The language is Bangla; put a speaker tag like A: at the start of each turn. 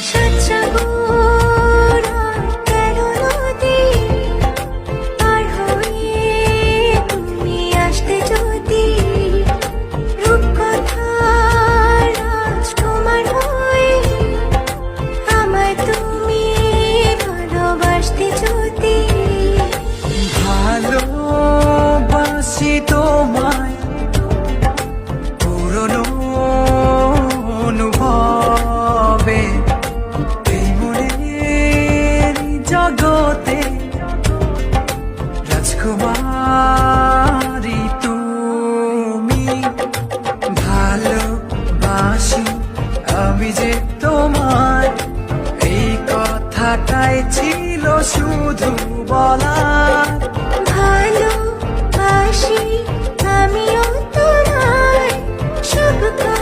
A: সাতসাগর আর 13 নদী পার হয়ে তুমি আসতে যদি, রূপকথার রাজকুমার হয়ে আমায় তুমি ভালোবাসতে যদি।
B: ভালোবাসি তোমায় পুরনো অনুভবে, এই মনের জগতে রাজকুমারী তুমি। ভালোবাসি আমি যে তোমায়, এই কথাটাই ছিল শুধু বলার।
A: ভালোবাসি আমিও তোমায়, সব কথা